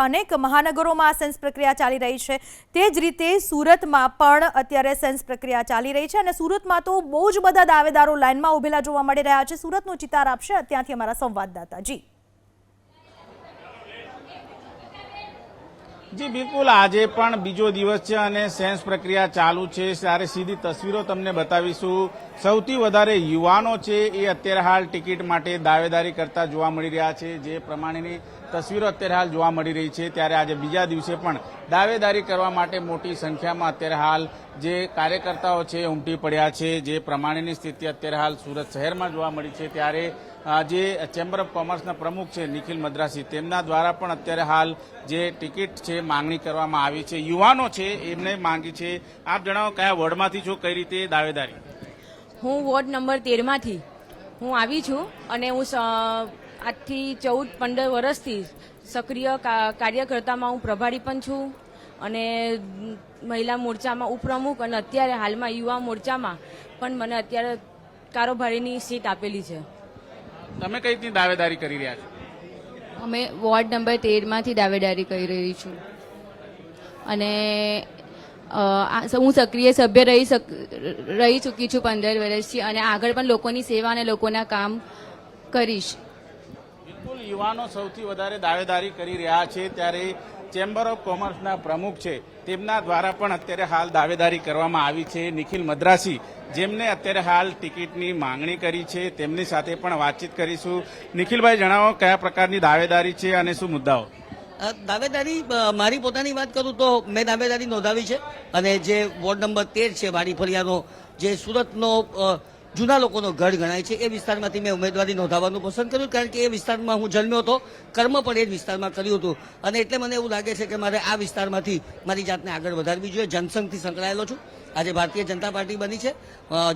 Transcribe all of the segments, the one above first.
અનેક મહાનગરોમાં આ સેન્સ પ્રક્રિયા ચાલી રહી છે તે જ રીતે સુરતમાં પણ અત્યારે સેન્સ પ્રક્રિયા ચાલી રહી છે અને સુરતમાં તો બહુ જ બધા દાવેદારો લાઇનમાં ઉભેલા જોવા મળી રહ્યા છે। સુરતનો ચિતાર આપશે ત્યાંથી અમારા સંવાદદાતા। જી બિલકુલ, આજે પણ બીજો દિવસ છે અને સેન્સ પ્રક્રિયા ચાલુ છે। ત્યારે સીધી તસવીરો તમને બતાવીશું। સૌથી વધારે યુવાનો છે એ અત્યારે હાલ ટિકિટ માટે દાવેદારી કરતા જોવા મળી રહ્યા છે। જે પ્રમાણેની તસવીરો અત્યારે હાલ જોવા મળી રહી છે ત્યારે આજે બીજા દિવસે પણ દાવેદારી કરવા માટે મોટી સંખ્યામાં અત્યારે હાલ જે કાર્યકર્તાઓ છે ઉમટી પડ્યા છે। જે પ્રમાણેની સ્થિતિ અત્યારે હાલ સુરત શહેરમાં જોવા મળી છે ત્યારે જે ચેમ્બર ઓફ કોમર્સના પ્રમુખ છે નિખિલ મદ્રાસી તેમના દ્વારા પણ અત્યારે હાલ જે ટિકિટ છે માંગણી કરવામાં આવી છે। યુવાનો છે એમને માંગી છે। આપ જણાવો કયા વોર્ડમાંથી છો, કઈ રીતે દાવેદારી? હું વોર્ડ નંબર 13માંથી હું આવી છું અને હું આજથી 14-15 વર્ષથી સક્રિય કાર્યકર્તામાં હું પ્રભારી પણ છું અને મહિલા મોરચામાં ઉપપ્રમુખ અને અત્યારે હાલમાં યુવા મોરચામાં પણ મને અત્યારે કારોબારીની સીટ આપેલી છે। તમે કઈ રીતની દાવેદારી કરી રહ્યા છો? અમે વોર્ડ નંબર 13માંથી દાવેદારી કરી રહી છું અને હું સક્રિય સભ્ય રહી ચૂકી છું 15 વર્ષથી અને આગળ પણ લોકોની સેવા અને લોકોના કામ કરીશ। બિલકુલ, યુવાનો સૌથી વધારે દાવેદારી કરી રહ્યા છે ત્યારે ચેમ્બર ઓફ કોમર્સના પ્રમુખ છે તેમના દ્વારા પણ અત્યારે હાલ દાવેદારી કરવામાં આવી છે। નિખિલ મદ્રાસી જેમને અત્યારે હાલ ટિકિટની માંગણી કરી છે તેમની સાથે પણ વાતચીત કરીશું। નિખિલભાઈ, જણાવો કયા પ્રકારની દાવેદારી છે અને શું મુદ્દાઓ? દાવેદારી મારી પોતાની વાત કરું તો મેં દાવેદારી નોંધાવી છે અને જે વોર્ડ નંબર 13 છે વાડી ફળિયાનો જે સુરતનો જૂના લોકોનો ગઢ ગણાય છે એ વિસ્તારમાંથી મેં ઉમેદવારી નોંધાવવાનું પસંદ કર્યું કારણ કે એ વિસ્તારમાં હું જન્મ્યો હતો, કર્મ પણ એ જ વિસ્તારમાં કર્યું હતું અને એટલે મને એવું લાગે છે કે મારે આ વિસ્તારમાંથી મારી જાતને આગળ વધારવી જોઈએ। જનસંઘથી સંકળાયેલો છું, આજે ભારતીય જનતા પાર્ટી બની છે,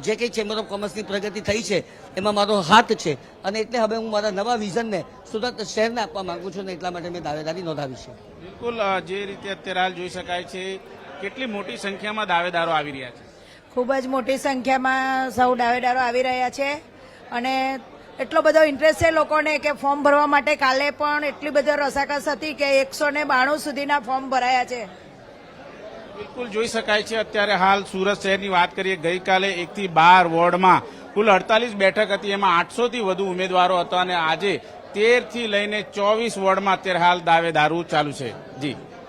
જે કંઈ ચેમ્બર ઓફ કોમર્સની પ્રગતિ થઈ છે એમાં મારો હાથ છે અને એટલે હવે હું મારા નવા વિઝનને સુરત શહેરને આપવા માંગુ છું અને એટલા માટે મેં દાવેદારી નોંધાવી છે। બિલકુલ, જે રીતે અત્યારે હાલ જોઈ શકાય છે કેટલી મોટી સંખ્યામાં દાવેદારો આવી રહ્યા છે? ખૂબ જ મોટી સંખ્યામાં સૌ દાવેદારો આવી રહ્યા છે અને એટલો બધો ઇન્ટરેસ્ટ છે લોકોને કે ફોર્મ ભરવા માટે કાલે પણ એટલી બધી રસાકસ હતી કે 192 સુધીના ફોર્મ ભરાયા છે। બિલકુલ જોઈ શકાય છે અત્યારે હાલ સુરત શહેરની વાત કરીએ, ગઈકાલે 1 થી 12 વોર્ડમાં કુલ 48 બેઠક હતી, એમાં 800 થી વધુ ઉમેદવારો હતા અને આજે 13 થી લઈને 24 વોર્ડમાં અત્યારે હાલ દાવેદારી ચાલુ છે। જી